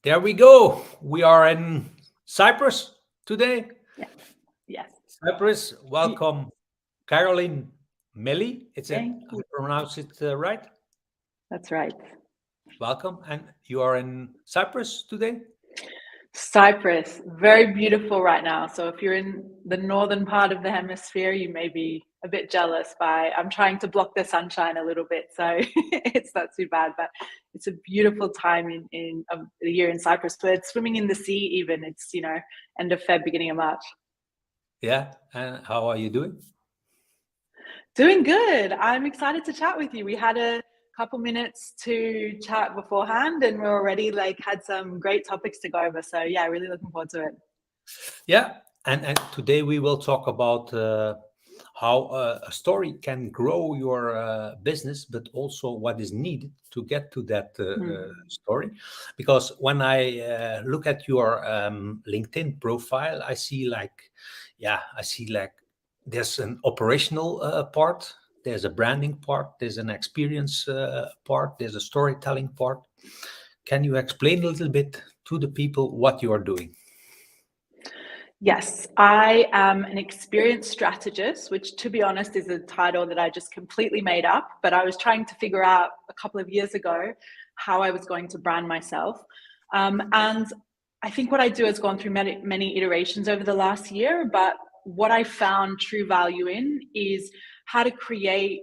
There we go. We are in Cyprus today. Yes, yes. Cyprus, Be- welcome, Carolene Méli. It's it. Thank I you. pronounce it right. That's right. Welcome, and you are in Cyprus today. Cyprus, very beautiful right now. So if you're in the northern part of the hemisphere, you may be a bit jealous I'm trying to block the sunshine a little bit. So it's not too bad, but it's a beautiful time in of the year in Cyprus. But it's swimming in the sea even. It's, end of Feb, beginning of March. Yeah, and how are you doing? Doing good. I'm excited to chat with you. We had a couple minutes to chat beforehand and we're already had some great topics to go over. So yeah, really looking forward to it. Yeah, and today we will talk about how a story can grow your business, but also what is needed to get to that story. Because when I look at your LinkedIn profile, I see like there's an operational part, there's a branding part, there's an experience part, there's a storytelling part. Can you explain a little bit to the people what you are doing? Yes, I am an experienced strategist, which to be honest is a title that I just completely made up. But I was trying to figure out a couple of years ago how I was going to brand myself. And I think what I do has gone through many iterations over the last year. But what I found true value in is how to create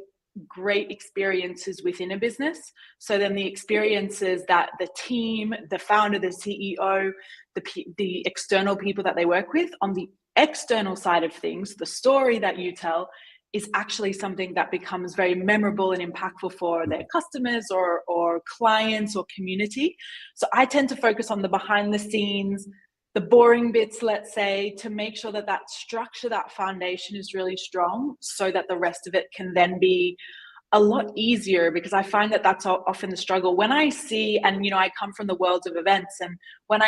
great experiences within a business. So then the experiences that the team, the founder, the CEO, the external people that they work with on the external side of things, the story that you tell is actually something that becomes very memorable and impactful for their customers or clients or community. So I tend to focus on the behind the scenes, the boring bits, let's say, to make sure that that structure, that foundation is really strong so that the rest of it can then be a lot easier, because I find that that's often the struggle. When I see, and I come from the world of events, and when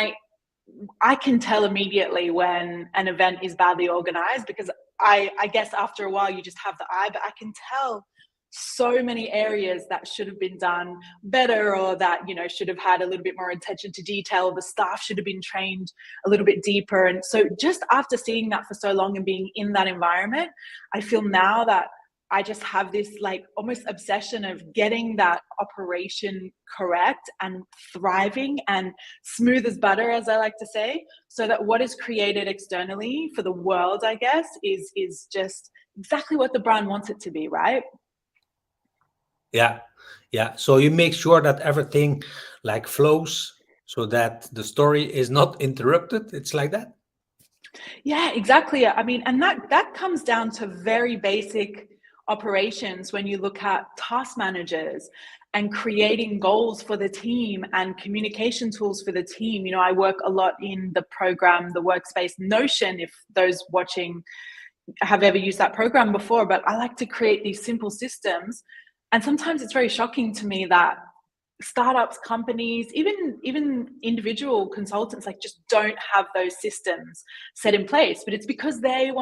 I can tell immediately when an event is badly organized, because I guess after a while you just have the eye, but I can tell so many areas that should have been done better, or that should have had a little bit more attention to detail. The staff should have been trained a little bit deeper. And so just after seeing that for so long and being in that environment, I feel now that I just have this almost obsession of getting that operation correct and thriving and smooth as butter, as I like to say, so that what is created externally for the world, I guess, is just exactly what the brand wants it to be, right? Yeah, yeah. So you make sure that everything flows so that the story is not interrupted. It's like that. Yeah, exactly. I mean, and that comes down to very basic operations when you look at task managers and creating goals for the team and communication tools for the team. I work a lot in the program, the workspace Notion, if those watching have ever used that program before, but I like to create these simple systems. And sometimes it's very shocking to me that startups, companies, even individual consultants just don't have those systems set in place. But it's because they're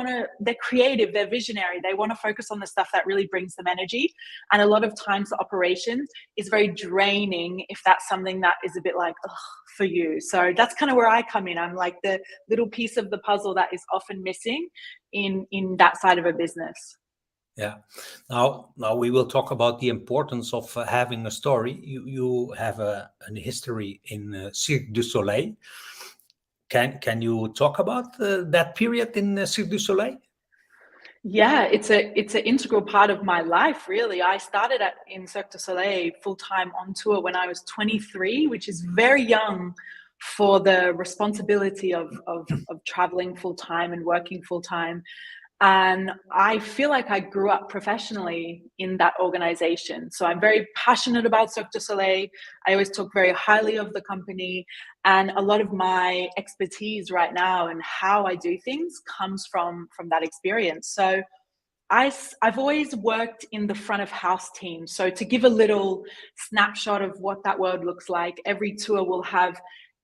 creative, they're visionary, they want to focus on the stuff that really brings them energy. And a lot of times the operations is very draining if that's something that is a bit for you. So that's kind of where I come in. I'm like the little piece of the puzzle that is often missing in that side of a business. Yeah. Now we will talk about the importance of having a story. You have an history in Cirque du Soleil. Can you talk about that period in Cirque du Soleil? Yeah, it's an integral part of my life, really. I started in Cirque du Soleil full time on tour when I was 23, which is very young for the responsibility of traveling full time and working full time. And I feel like I grew up professionally in that organization. So I'm very passionate about Cirque du Soleil. I always talk very highly of the company. And a lot of my expertise right now and how I do things comes from that experience. So I've always worked in the front of house team. So to give a little snapshot of what that world looks like, every tour will have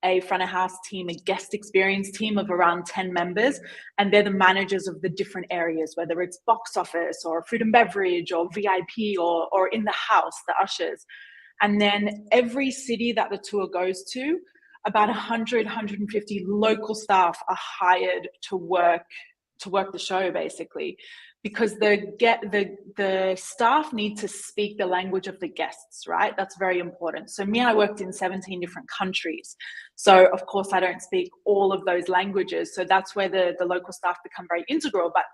a front of house team, a guest experience team of around 10 members. And they're the managers of the different areas, whether it's box office or food and beverage or VIP or in the house, the ushers. And then every city that the tour goes to, about 150 local staff are hired to work the show, basically, because the staff need to speak the language of the guests, right? That's very important. So I worked in 17 different countries. So of course I don't speak all of those languages. So that's where the local staff become very integral. But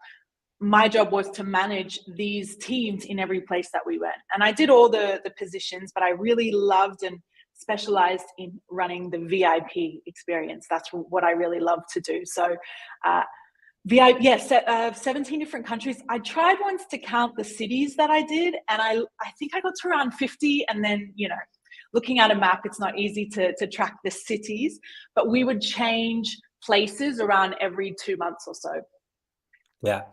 my job was to manage these teams in every place that we went. And I did all the positions, but I really loved and specialized in running the VIP experience. That's what I really love to do. So 17 different countries. I tried once to count the cities that I did, and I think I got to around 50. And then, looking at a map, it's not easy to track the cities, but we would change places around every 2 months or so. Yeah.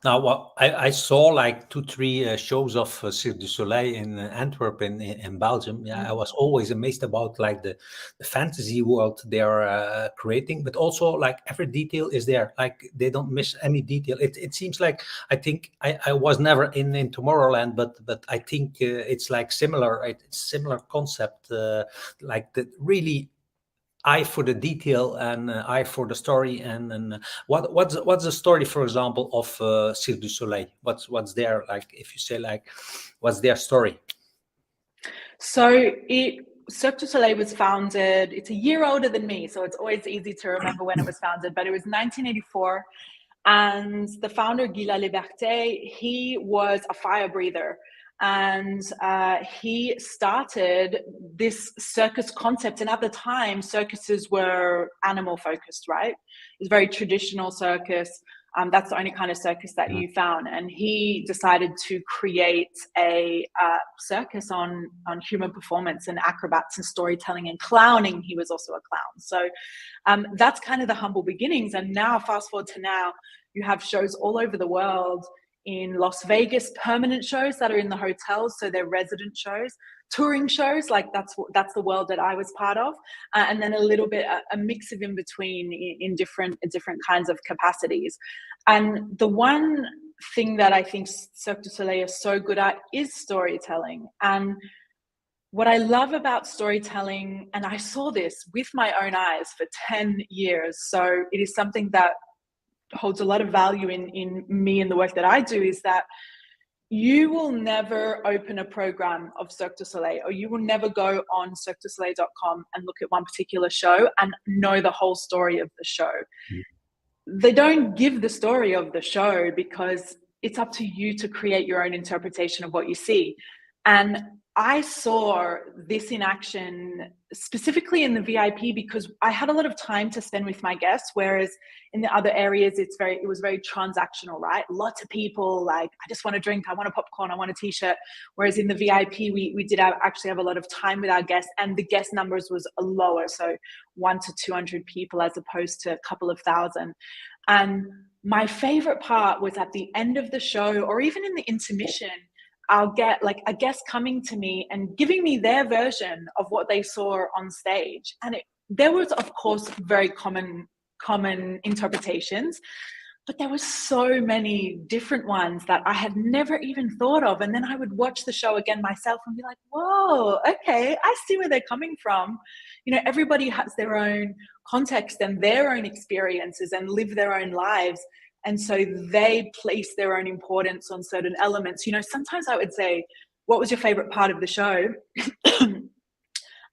Now, I saw like 2-3 shows of Cirque du Soleil in Antwerp in Belgium. Yeah, I was always amazed about like the fantasy world they are creating, but also like every detail is there. Like they don't miss any detail. It seems like, I think I was never in Tomorrowland, but I think it's like similar. It's similar concept, like the really eye for the detail and eye for the story. And what's the story, for example, of Cirque du Soleil? What's there, like, if you say like, what's their story? So Cirque du Soleil was founded, it's a year older than me, so it's always easy to remember when it was founded, but it was 1984. And the founder, Guy Laliberté, he was a fire breather. And he started this circus concept. And at the time, circuses were animal focused, right? It was very traditional circus. That's the only kind of circus that you found. And he decided to create a circus on human performance and acrobats and storytelling and clowning. He was also a clown. So that's kind of the humble beginnings. And now, fast forward to now, you have shows all over the world. In Las Vegas, permanent shows that are in the hotels, so they're resident shows, touring shows, like that's the world that I was part of, and then a little bit a mix of in between in different kinds of capacities. And the one thing that I think Cirque du Soleil is so good at is storytelling. And what I love about storytelling, and I saw this with my own eyes for 10 years, so it is something that holds a lot of value in me and the work that I do, is that you will never open a program of Cirque du Soleil, or you will never go on cirquedusoleil.com and look at one particular show and know the whole story of the show. They don't give the story of the show because it's up to you to create your own interpretation of what you see. And I saw this in action specifically in the VIP because I had a lot of time to spend with my guests, whereas in the other areas it was very transactional, right? Lots of people like, I just want a drink, I want a popcorn, I want a t-shirt. Whereas in the VIP we did actually have a lot of time with our guests, and the guest numbers was lower, so 100 to 200 people as opposed to a couple of thousand. And my favorite part was at the end of the show, or even in the intermission, I'll get like a guest coming to me and giving me their version of what they saw on stage. And there was, of course, very common interpretations, but there were so many different ones that I had never even thought of. And then I would watch the show again myself and be like, whoa, okay, I see where they're coming from. Everybody has their own context and their own experiences and live their own lives. And so they place their own importance on certain elements. Sometimes I would say, what was your favorite part of the show?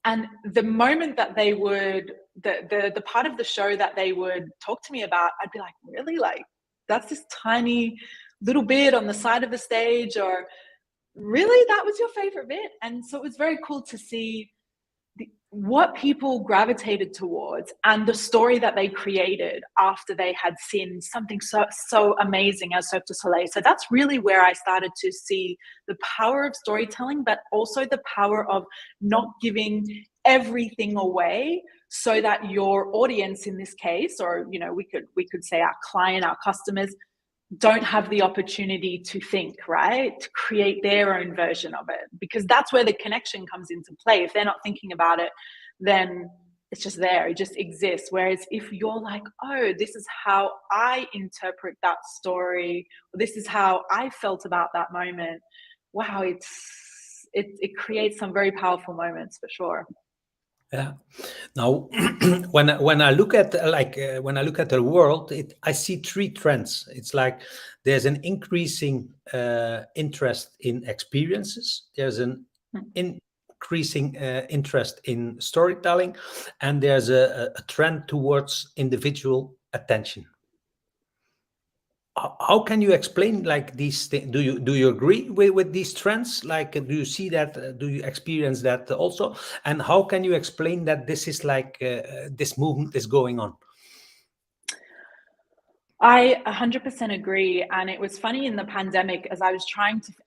And the moment that they would, the part of the show that they would talk to me about, I'd be like, really? Like, that's this tiny little bit on the side of the stage? Or really, that was your favorite bit? And so it was very cool to see what people gravitated towards and the story that they created after they had seen something so amazing as Cirque du Soleil. So that's really where I started to see the power of storytelling, but also the power of not giving everything away so that your audience in this case, or we could say our client, our customers, don't have the opportunity to think, right? To create their own version of it, because that's where the connection comes into play. If they're not thinking about it, then it's just there, it just exists. Whereas if you're like, oh, this is how I interpret that story, or this is how I felt about that moment, wow, it creates some very powerful moments for sure. Yeah. Now, when I look at when I look at the world, I see three trends. It's like there's an increasing interest in experiences. There's an increasing interest in storytelling, and there's a trend towards individual attention. How can you explain like these things? Do you agree with these trends? Like, do you see that? Do you experience that also? And how can you explain that this is like this movement is going on? I 100% agree. And it was funny in the pandemic, as I was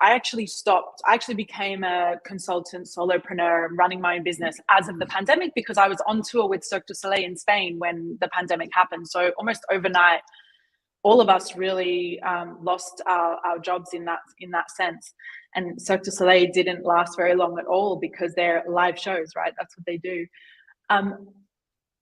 I actually stopped. I actually became a consultant, solopreneur, running my own business as of the pandemic, because I was on tour with Cirque du Soleil in Spain when the pandemic happened. So almost overnight, all of us really lost our jobs in that sense. And Cirque du Soleil didn't last very long at all, because they're live shows, right? That's what they do.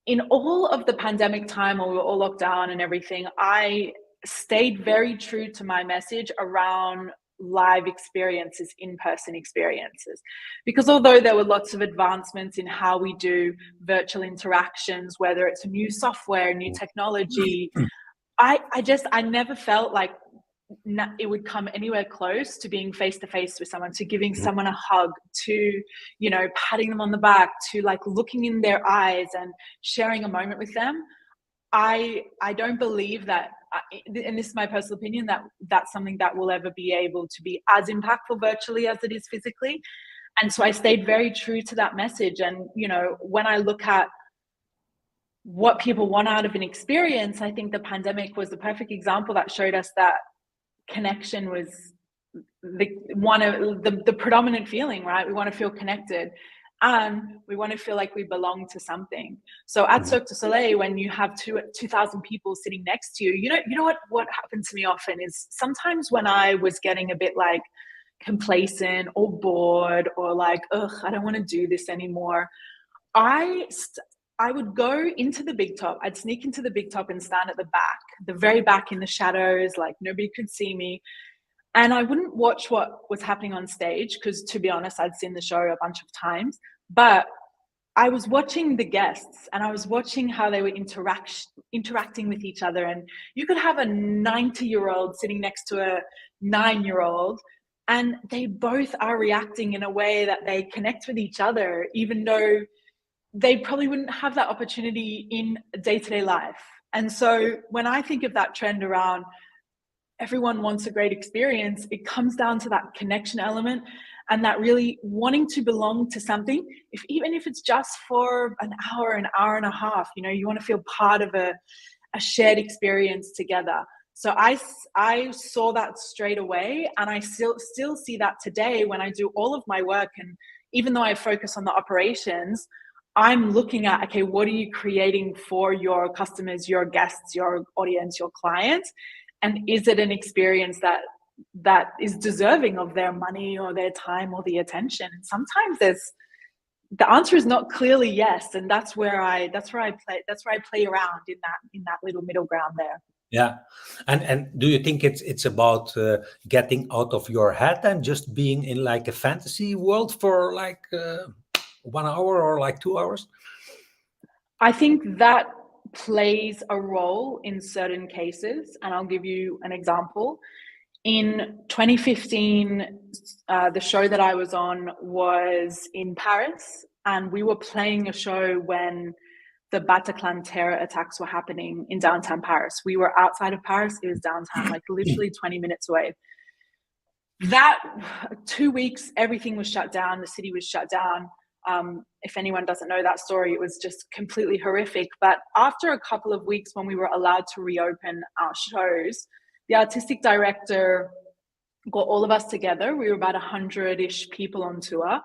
In all of the pandemic time, when we were all locked down and everything, I stayed very true to my message around live experiences, in-person experiences. Because although there were lots of advancements in how we do virtual interactions, whether it's new software, new technology, I never felt like it would come anywhere close to being face to face with someone, to giving someone a hug, to, you know, patting them on the back, to like looking in their eyes and sharing a moment with them. I don't believe that, and this is my personal opinion, that that's something that will ever be able to be as impactful virtually as it is physically. And so I stayed very true to that message. And, you know, when I look at what people want out of an experience, I think the pandemic was the perfect example that showed us that connection was the predominant feeling, right? We want to feel connected, and we want to feel like we belong to something. So at Cirque du Soleil, when you have 2,000 people sitting next to you, you know what happened to me often is, sometimes when I was getting a bit like complacent or bored, or like, ugh, I don't want to do this anymore, I would go into the big top. I'd sneak into the big top and stand at the back, the very back in the shadows, like nobody could see me. And I wouldn't watch what was happening on stage, because to be honest, I'd seen the show a bunch of times. But I was watching the guests, and I was watching how they were interacting with each other. And you could have a 90-year-old sitting next to a 9-year-old, and they both are reacting in a way that they connect with each other, even though they probably wouldn't have that opportunity in day-to-day life. And so when I think of that trend around everyone wants a great experience, it comes down to that connection element, and that really wanting to belong to something, even if it's just for an hour and a half, you know, you want to feel part of a shared experience together. So I saw that straight away, and I still see that today when I do all of my work. And even though I focus on the operations, I'm looking at, okay, what are you creating for your customers, your guests, your audience, your clients? And is it an experience that is deserving of their money or their time or the attention? And sometimes the answer is not clearly yes. And that's where I play around in that little middle ground there. Yeah. And do you think it's about getting out of your head and just being in like a fantasy world for like 1 hour or like 2 hours? I think that plays a role in certain cases, and I'll give you an example. In 2015, the show that I was on was in Paris, and we were playing a show when the Bataclan terror attacks were happening in downtown Paris. We were outside of Paris, it was downtown, like literally 20 minutes away. That 2 weeks, everything was shut down, the city was shut down. If anyone doesn't know that story, it was just completely horrific. But after a couple of weeks, when we were allowed to reopen our shows, the artistic director got all of us together. We were about 100-ish people on tour.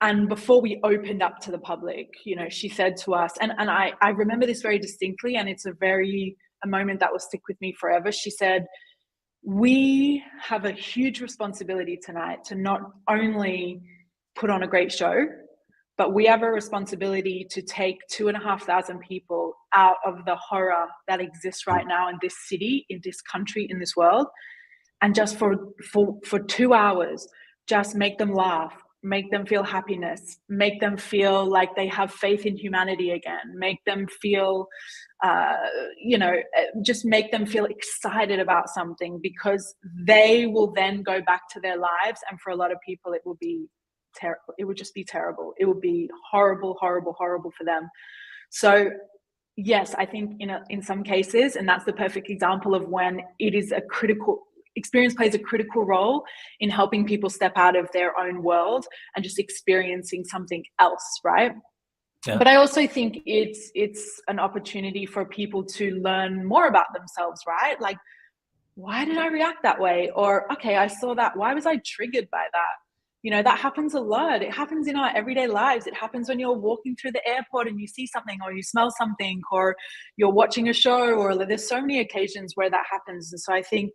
And before we opened up to the public, you know, she said to us, and I remember this very distinctly, and it's a moment that will stick with me forever. She said, we have a huge responsibility tonight to not only put on a great show, but we have a responsibility to take 2,500 people out of the horror that exists right now in this city, in this country, in this world. And just for 2 hours, just make them laugh, make them feel happiness, make them feel like they have faith in humanity again, make them feel, just make them feel excited about something, because they will then go back to their lives. And for a lot of people, it will be terrible. It would just be terrible. It would be horrible, horrible, horrible for them. So yes, I think in some cases, and that's the perfect example of when it is a critical experience, plays a critical role in helping people step out of their own world and just experiencing something else, right? Yeah. But I also think it's an opportunity for people to learn more about themselves, right? Like, why did I react that way? Or, okay, I saw that. Why was I triggered by that? That happens a lot. It happens in our everyday lives. It happens when you're walking through the airport and you see something, or you smell something, or you're watching a show, or there's so many occasions where that happens. And so I think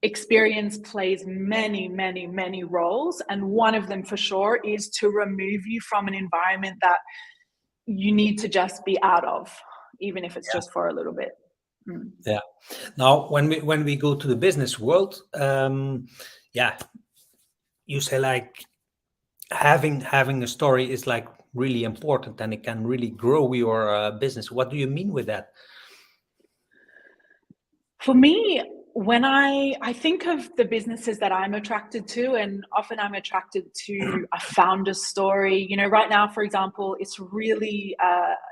experience plays many, many, many roles. And one of them for sure is to remove you from an environment that you need to just be out of, even if it's just for a little bit. Yeah. Now, when we go to the business world, you say like having a story is like really important, and it can really grow your business. What do you mean with that? For me, when I think of the businesses that I'm attracted to, and often I'm attracted to a founder's story. Right now, for example, it's really,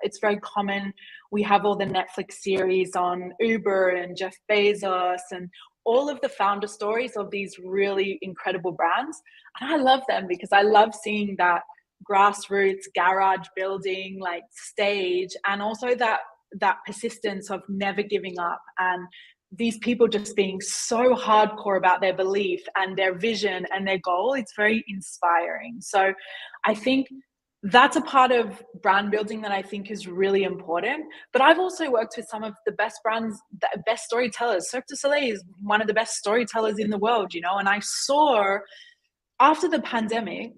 it's very common. We have all the Netflix series on Uber and Jeff Bezos and all of the founder stories of these really incredible brands. And I love them because I love seeing that grassroots garage building like stage, and also that persistence of never giving up, and these people just being so hardcore about their belief and their vision and their goal. It's very inspiring. So I think that's a part of brand building that I think is really important. But I've also worked with some of the best brands, the best storytellers. Cirque du Soleil is one of the best storytellers in the world, and I saw after the pandemic,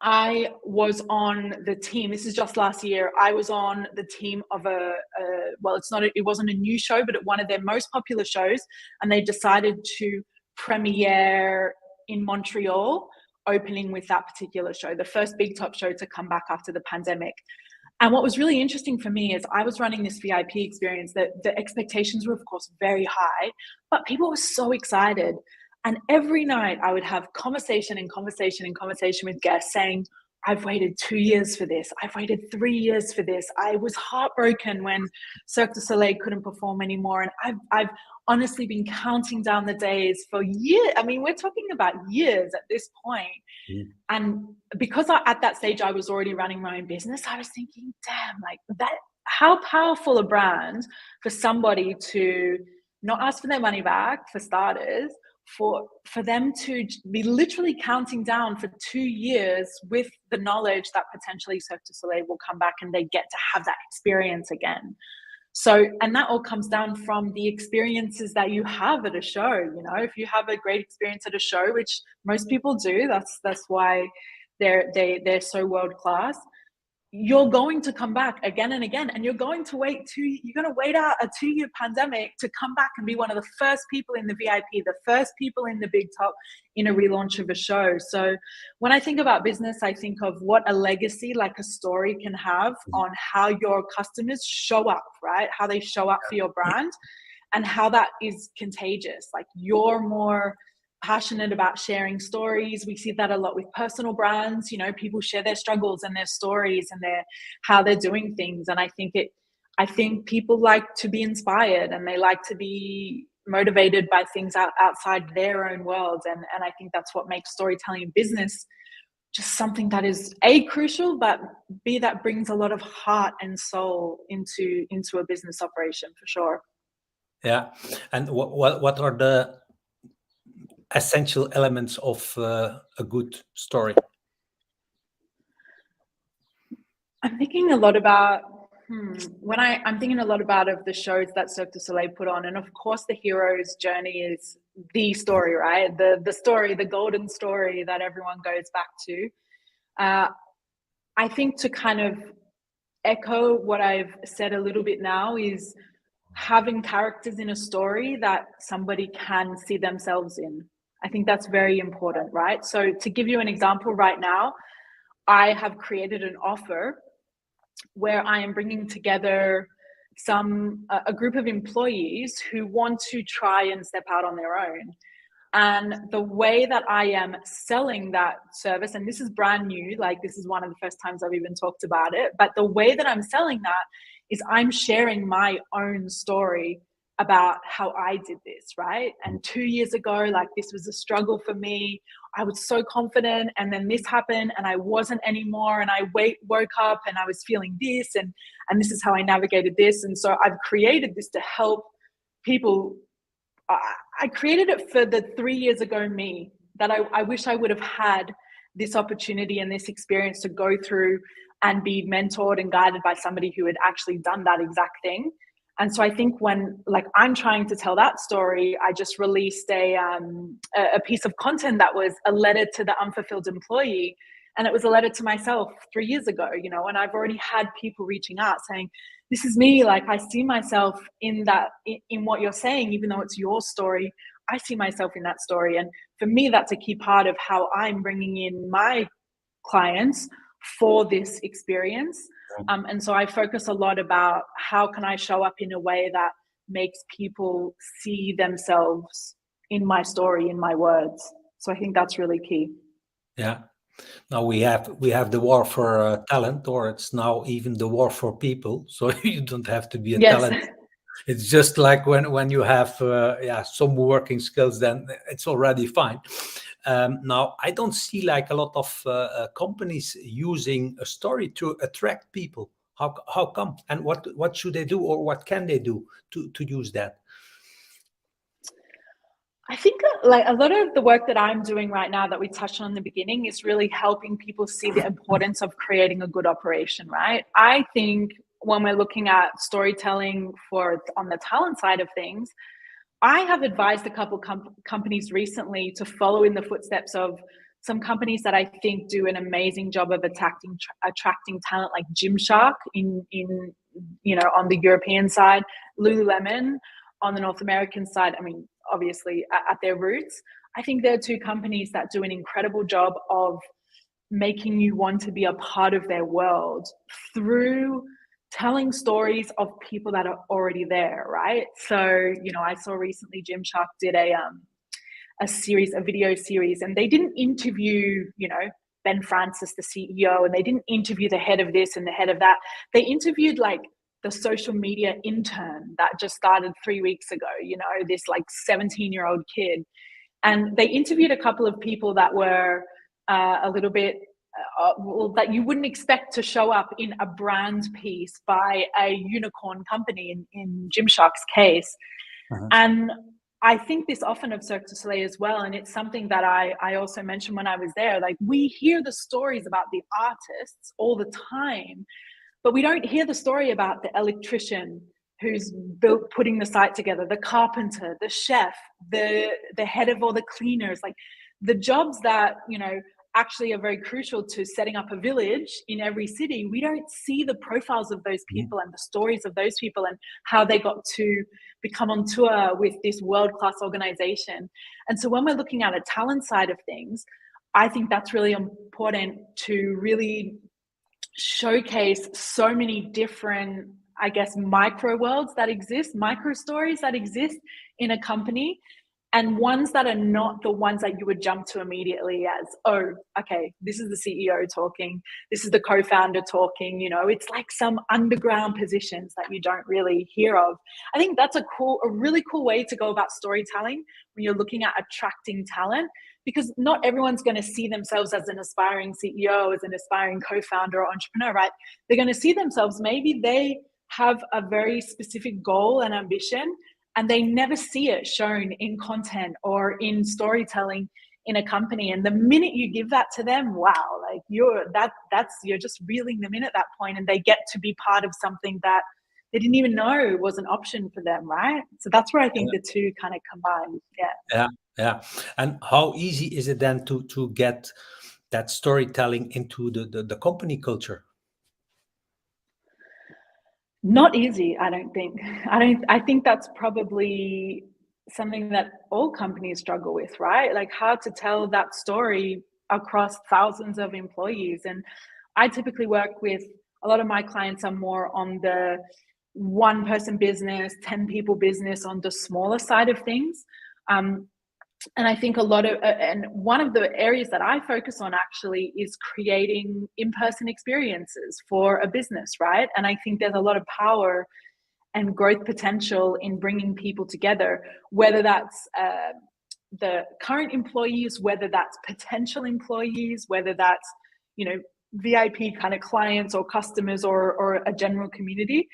I was on the team. This is just last year. I was on the team of it wasn't a new show, but one of their most popular shows. And they decided to premiere in Montreal, opening with that particular show, the first big top show to come back after the pandemic. And what was really interesting for me is I was running this VIP experience that the expectations were, of course, very high, but people were so excited. And every night I would have conversation with guests saying, I've waited 2 years for this. I've waited 3 years for this. I was heartbroken when Cirque du Soleil couldn't perform anymore. And I've honestly been counting down the days for years. I mean, we're talking about years at this point. Mm. And because at that stage I was already running my own business, I was thinking, damn, like that, how powerful a brand for somebody to not ask for their money back, for starters, for them to be literally counting down for 2 years with the knowledge that potentially Cirque du Soleil will come back and they get to have that experience again. So, and that all comes down from the experiences that you have at a show. If you have a great experience at a show, which most people do, that's why they're so world class. You're going to come back again and again, and you're going to wait out a 2-year pandemic to come back and be one of the first people in the VIP, the first people in the big top in a relaunch of a show. So when I think about business, I think of what a legacy, like a story, can have on how your customers show up, right? How they show up for your brand, and how that is contagious. Like, you're more passionate about sharing stories. We see that a lot with personal brands. People share their struggles and their stories and how they're doing things. And I think people like to be inspired, and they like to be motivated by things outside their own worlds. And I think that's what makes storytelling in business just something that is crucial, but B, that brings a lot of heart and soul into a business operation for sure. Yeah. And what are the essential elements of a good story? I'm thinking a lot about I'm thinking a lot about of the shows that Cirque du Soleil put on, and of course the hero's journey is the story, right? The story, the golden story that everyone goes back to. I think to kind of echo what I've said a little bit now is having characters in a story that somebody can see themselves in. I think that's very important, right? So to give you an example right now, I have created an offer where I am bringing together a group of employees who want to try and step out on their own. And the way that I am selling that service, and this is brand new, like this is one of the first times I've even talked about it, but the way that I'm selling that is I'm sharing my own story about how I did this, right? And 2 years ago, like this was a struggle for me. I was so confident, and then this happened and I wasn't anymore, and I woke up and I was feeling this, and this is how I navigated this. And so I've created this to help people. I created it for the 3 years ago me, that I wish I would have had this opportunity and this experience to go through and be mentored and guided by somebody who had actually done that exact thing. And so I think when like I'm trying to tell that story, I just released a piece of content that was a letter to the unfulfilled employee. And it was a letter to myself 3 years ago, you know, and I've already had people reaching out saying, this is me, like I see myself in that, in what you're saying, even though it's your story, I see myself in that story. And for me, that's a key part of how I'm bringing in my clients for this experience. And so I focus a lot about how can I show up in a way that makes people see themselves in my story, in my words. So I think that's really key. Yeah. Now we have the war for talent, or it's now even the war for people. So you don't have to be a talent. It's just like when you have some working skills, then it's already fine. Now I don't see like a lot of companies using a story to attract people. How come? And what should they do, or what can they do to use that? I think like a lot of the work that I'm doing right now that we touched on in the beginning is really helping people see the importance of creating a good operation, right? I think when we're looking at storytelling on the talent side of things, I have advised a couple companies recently to follow in the footsteps of some companies that I think do an amazing job of attracting talent, like Gymshark in you know, on the European side, Lululemon on the North American side. I mean, obviously at their roots, I think they're two companies that do an incredible job of making you want to be a part of their world through telling stories of people that are already there, right? So, you know, I saw recently Gymshark did a video series, and they didn't interview, you know, Ben Francis, the CEO, and they didn't interview the head of this and the head of that. They interviewed like the social media intern that just started 3 weeks ago, you know, this like 17-year-old kid. And they interviewed a couple of people that were a little bit, that you wouldn't expect to show up in a brand piece by a unicorn company in Gymshark's case. And I think this often of Cirque du Soleil as well, and it's something that I also mentioned when I was there. Like, we hear the stories about the artists all the time, but we don't hear the story about the electrician who's putting the site together, the carpenter, the chef, the head of all the cleaners, like the jobs that, you know, actually are very crucial to setting up a village in every city. We don't see the profiles of those people and the stories of those people and how they got to become on tour with this world-class organization. And so when we're looking at a talent side of things, I think that's really important to really showcase so many different, I guess, micro worlds that exist, micro stories that exist in a company, and ones that are not the ones that you would jump to immediately as, oh, okay, this is the CEO talking, this is the co-founder talking, you know, it's like some underground positions that you don't really hear of. I think that's a really cool way to go about storytelling when you're looking at attracting talent, because not everyone's going to see themselves as an aspiring CEO, as an aspiring co-founder or entrepreneur, right? They're going to see themselves, maybe they have a very specific goal and ambition, and they never see it shown in content or in storytelling in a company. And the minute you give that to them, wow, like you're just reeling them in at that point, and they get to be part of something that they didn't even know was an option for them, right? So that's where I think the two kind of combine. Yeah. And how easy is it then to get that storytelling into the company culture? Not easy, I don't think. I think that's probably something that all companies struggle with, right? Like how to tell that story across thousands of employees. And I typically work with a lot of my clients are more on the one person business, 10 people business, on the smaller side of things. And I think a lot of, and one of the areas that I focus on actually is creating in-person experiences for a business, right? And I think there's a lot of power and growth potential in bringing people together, whether that's the current employees, whether that's potential employees, whether that's, you know, VIP kind of clients or customers or a general community.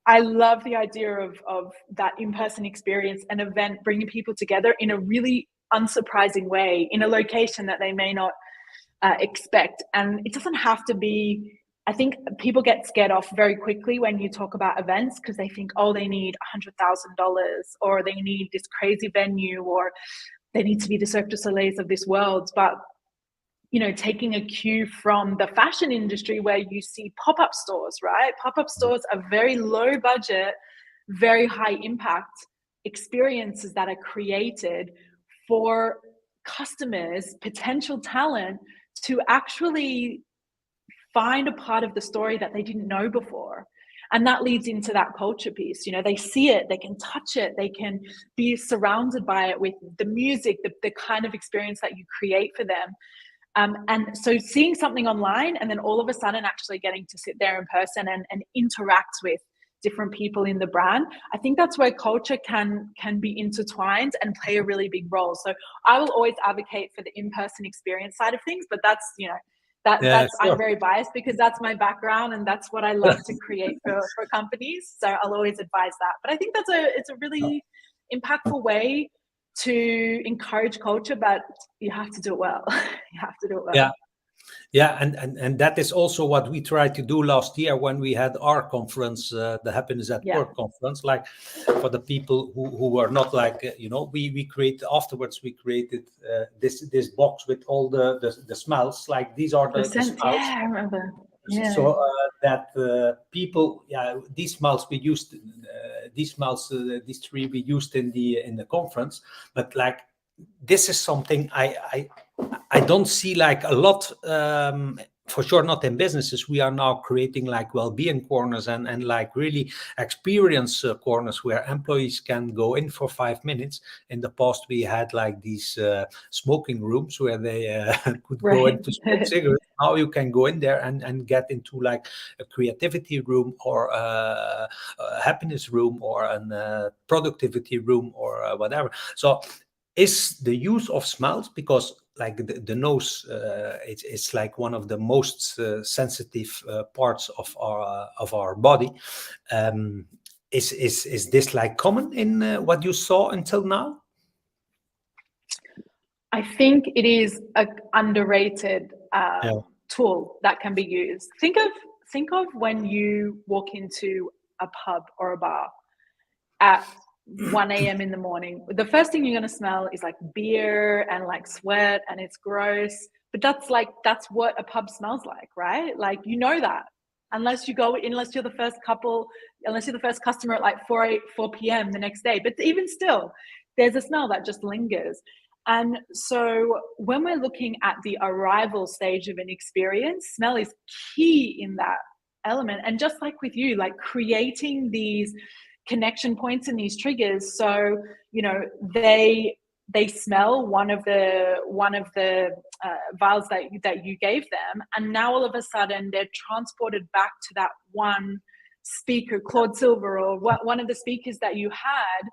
I love the idea of that in-person experience, an event, bringing people together in a really unsurprising way, in a location that they may not expect. And it doesn't have to be, I think people get scared off very quickly when you talk about events because they think, oh, they need $100,000 or they need this crazy venue or they need to be the Cirque du Soleils of this world. But you know, taking a cue from the fashion industry where you see pop-up stores, right? Pop-up stores are very low budget, very high impact experiences that are created for customers, potential talent, to actually find a part of the story that they didn't know before. And that leads into that culture piece. You know, they see it, they can touch it, they can be surrounded by it with the music, the kind of experience that you create for them. And so seeing something online and then all of a sudden actually getting to sit there in person and interact with different people in the brand, I think that's where culture can be intertwined and play a really big role. So I will always advocate for the in-person experience side of things, but that's, you know, that's sure. I'm very biased because that's my background and that's what I love to create for companies. So I'll always advise that. But I think it's a really impactful way to encourage culture, but you have to do it well. You have to do it well. Yeah, and that is also what we tried to do last year when we had our conference, the Happiness at Work conference. Like for the people who were not like, you know, we created afterwards. We created this box with all the smells. Like these are the smells. Yeah, I remember. Yeah. So that people, these smells we used, these smells, these three we used in the conference. But like this is something I don't see like a lot, for sure not in businesses. We are now creating like well-being corners and like really experience corners where employees can go in for 5 minutes. In the past we had like these smoking rooms where they could go in to smoke cigarettes. Now you can go in there and get into like a creativity room or a happiness room or a productivity room or whatever. So is the use of smells, because like the nose, it's like one of the most sensitive parts of our body. Is this like common in what you saw until now? I think it is an underrated tool that can be used. Think of when you walk into a pub or a bar at 1 a.m. in the morning. The first thing you're going to smell is like beer and like sweat, and it's gross. But that's what a pub smells like, right? Like, you know that. Unless you're the first customer at like 4 p.m. the next day. But even still, there's a smell that just lingers. And so when we're looking at the arrival stage of an experience, smell is key in that element. And just like with you, like creating these connection points and these triggers. So, you know, they smell one of the vials that you gave them, and now all of a sudden they're transported back to that one speaker, Claude Silver, or one of the speakers that you had,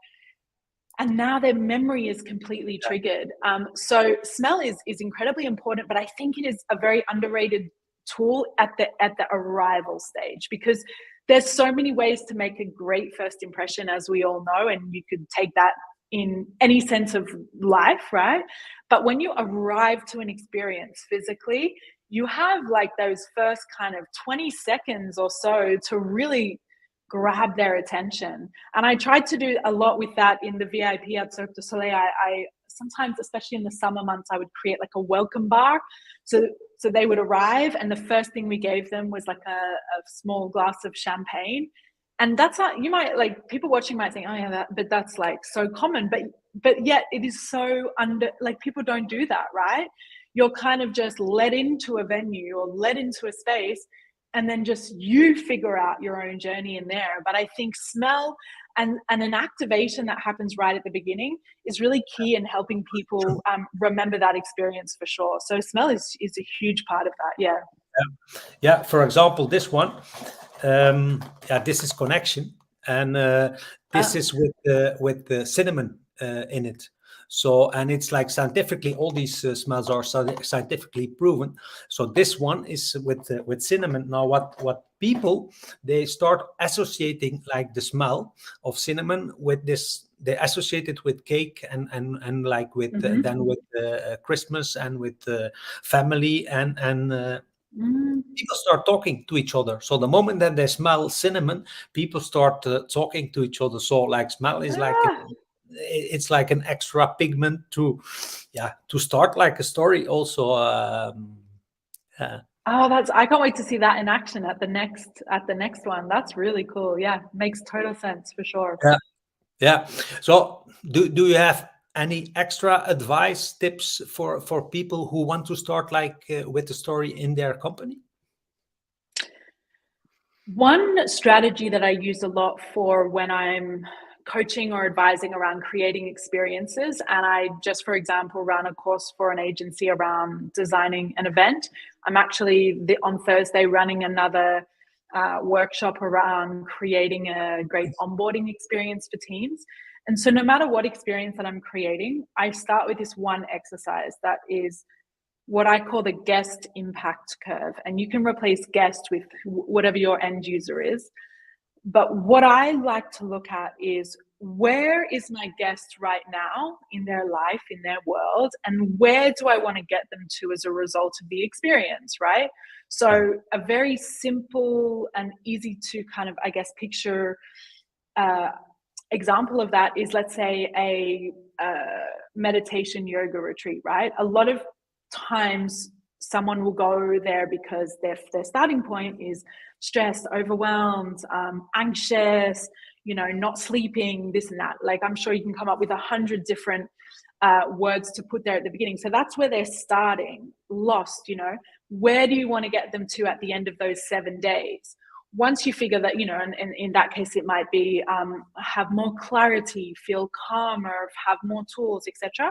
and now their memory is completely triggered. So smell is incredibly important, but I think it is a very underrated tool at the arrival stage, because there's so many ways to make a great first impression, as we all know, and you could take that in any sense of life, right? But when you arrive to an experience physically, you have like those first kind of 20 seconds or so to really grab their attention. And I tried to do a lot with that in the VIP at Cirque du Soleil. I sometimes, especially in the summer months, I would create like a welcome bar. So they would arrive, and the first thing we gave them was like a small glass of champagne. And that's not, you might like, people watching might think, oh yeah, but that's like so common, but yet it is so like, people don't do that, right? You're kind of just led into a venue or led into a space, and then just you figure out your own journey in there. But I think smell and an activation that happens right at the beginning is really key in helping people remember that experience for sure. So smell is a huge part of that. Yeah. Yeah. For example, this one. Yeah, this is connection, and this is with the cinnamon in it. So, and it's like scientifically, all these smells are scientifically proven. So this one is with cinnamon. Now, what people, they start associating like the smell of cinnamon with this. They associate it with cake and like with then with Christmas and with family and people start talking to each other. So the moment that they smell cinnamon, people start talking to each other. So like smell is like it's like an extra pigment to start like a story also. Oh, I can't wait to see that in action at the next one. That's really cool. Yeah, makes total sense for sure. Yeah. So do you have any extra advice, tips for people who want to start like with the story in their company? One strategy that I use a lot for when I'm coaching or advising around creating experiences, and I just, for example, ran a course for an agency around designing an event. I'm actually on Thursday running another workshop around creating a great onboarding experience for teams. And so no matter what experience that I'm creating, I start with this one exercise that is what I call the guest impact curve. And you can replace guest with whatever your end user is. But what I like to look at is, where is my guest right now in their life, in their world, and where do I want to get them to as a result of the experience, right? So a very simple and easy to kind of, I guess, picture example of that is, let's say, a meditation yoga retreat, right? A lot of times someone will go there because their starting point is stressed, overwhelmed, anxious, not sleeping, this and that. Like, I'm sure you can come up with 100 different words to put there at the beginning. So that's where they're starting, lost. Where do you want to get them to at the end of those 7 days? Once you figure that, and in that case, it might be have more clarity, feel calmer, have more tools, etc.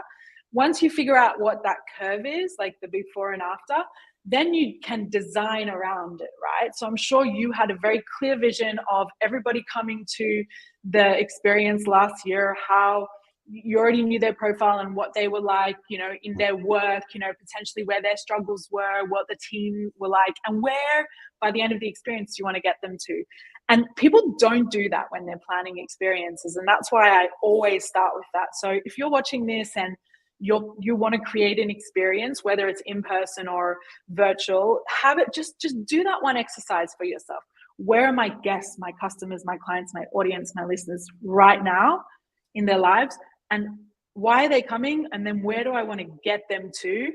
Once you figure out what that curve is, like the before and after, then you can design around it, right? So I'm sure you had a very clear vision of everybody coming to the experience last year, how you already knew their profile and what they were like, in their work, potentially where their struggles were, what the team were like, and where by the end of the experience you want to get them to. And people don't do that when they're planning experiences. And that's why I always start with that. So if you're watching this and you want to create an experience, whether it's in person or virtual, have it, just do that one exercise for yourself. Where are my guests, my customers, my clients, my audience, my listeners right now in their lives? And why are they coming? And then where do I want to get them to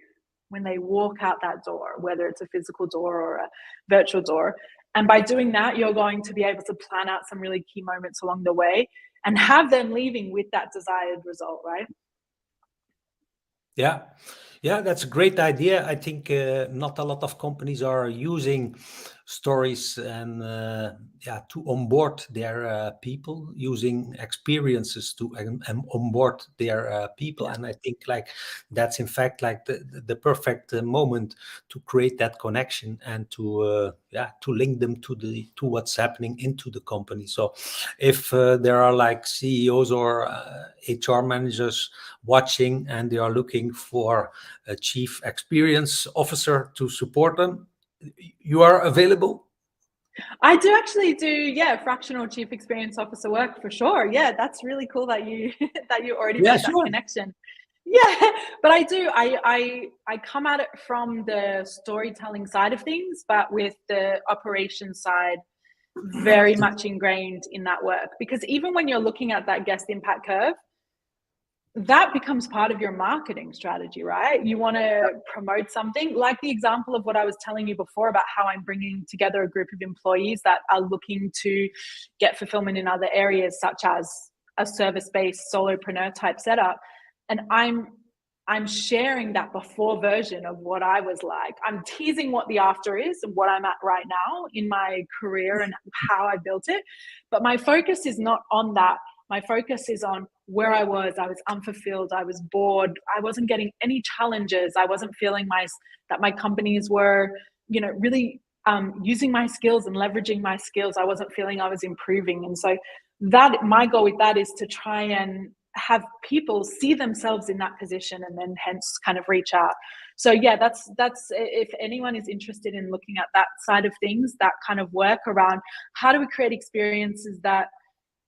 when they walk out that door, whether it's a physical door or a virtual door? And by doing that, you're going to be able to plan out some really key moments along the way and have them leaving with that desired result, right? Yeah, that's a great idea. I think not a lot of companies are using stories and to onboard their people, using experiences to onboard their people. And I think like that's in fact like the perfect moment to create that connection and to link them to what's happening into the company. So if there are like CEOs or HR managers watching and they are looking for a chief experience officer to support them, you are available? I do actually do, fractional chief experience officer work for sure. Yeah, that's really cool that you already made that connection. Yeah, but I do. I come at it from the storytelling side of things, but with the operations side very much ingrained in that work. Because even when you're looking at that guest impact curve, that becomes part of your marketing strategy, right? You want to promote something, like the example of what I was telling you before about how I'm bringing together a group of employees that are looking to get fulfillment in other areas, such as a service-based solopreneur type setup. And I'm sharing that before version of what I was like. I'm teasing what the after is and what I'm at right now in my career and how I built it. But my focus is not on that. My focus is on where I was unfulfilled, I was bored, I wasn't getting any challenges, I wasn't feeling that my companies were, really using my skills and leveraging my skills. I wasn't feeling I was improving. And so that my goal with that is to try and have people see themselves in that position and then hence kind of reach out. So yeah, that's if anyone is interested in looking at that side of things, that kind of work around how do we create experiences that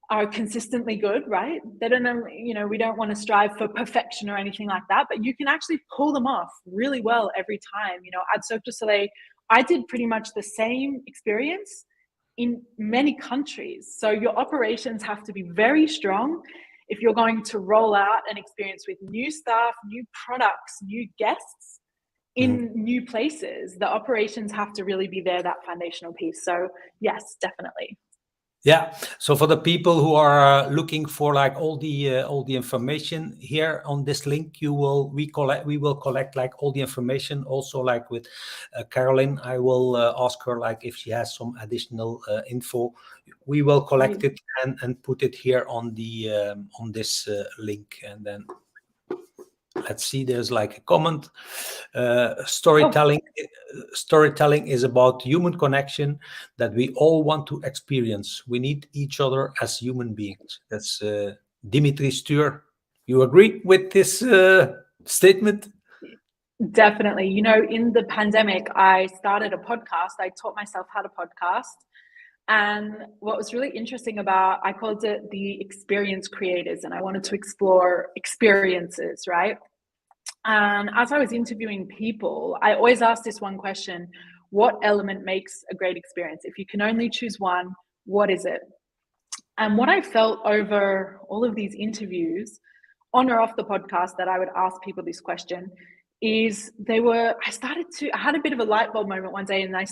are consistently good, right? They don't know, we don't want to strive for perfection or anything like that, but you can actually pull them off really well every time. At Cirque du Soleil, I did pretty much the same experience in many countries. So your operations have to be very strong if you're going to roll out an experience with new staff, new products, new guests in new places. The operations have to really be there, that foundational piece. So yes, definitely. Yeah. So for the people who are looking for like all the information here on this link, we will collect like all the information. Also, like with Carolene, I will ask her like if she has some additional info. We will collect it and put it here on the on this link, and then let's see. There's like a comment. Storytelling is about human connection that we all want to experience. We need each other as human beings. That's Dimitri Stuur. You agree with this statement? Definitely. In the pandemic, I started a podcast. I taught myself how to podcast. And what was really interesting I called it the experience creators, and I wanted to explore experiences, right? And as I was interviewing people, I always asked this one question: what element makes a great experience? If you can only choose one, what is it? And what I felt over all of these interviews, on or off the podcast, that I would ask people this question is I had a bit of a light bulb moment one day, and they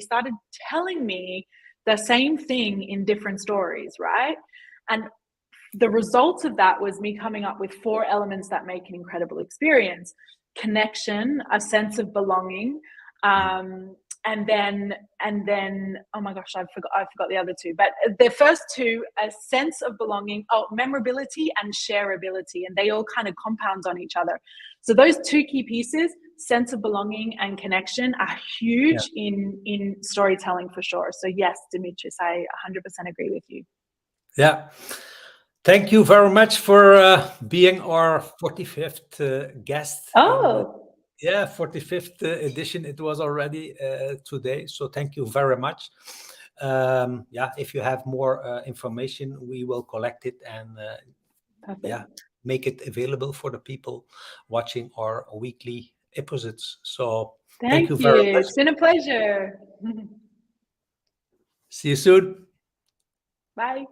started telling me the same thing in different stories, right? And the result of that was me coming up with 4 elements that make an incredible experience: connection, a sense of belonging, and then oh my gosh, I forgot the other 2, but the first 2, a sense of belonging, memorability and shareability, and they all kind of compound on each other. So those 2 key pieces, sense of belonging and connection, are huge in storytelling for sure. So yes, Dimitris, I 100% agree with you. Yeah. Thank you very much for being our 45th guest. Oh. 45th edition it was already today. So thank you very much. If you have more information, we will collect it and make it available for the people watching our weekly episodes. So thank you very much. It's been a pleasure. See you soon. Bye.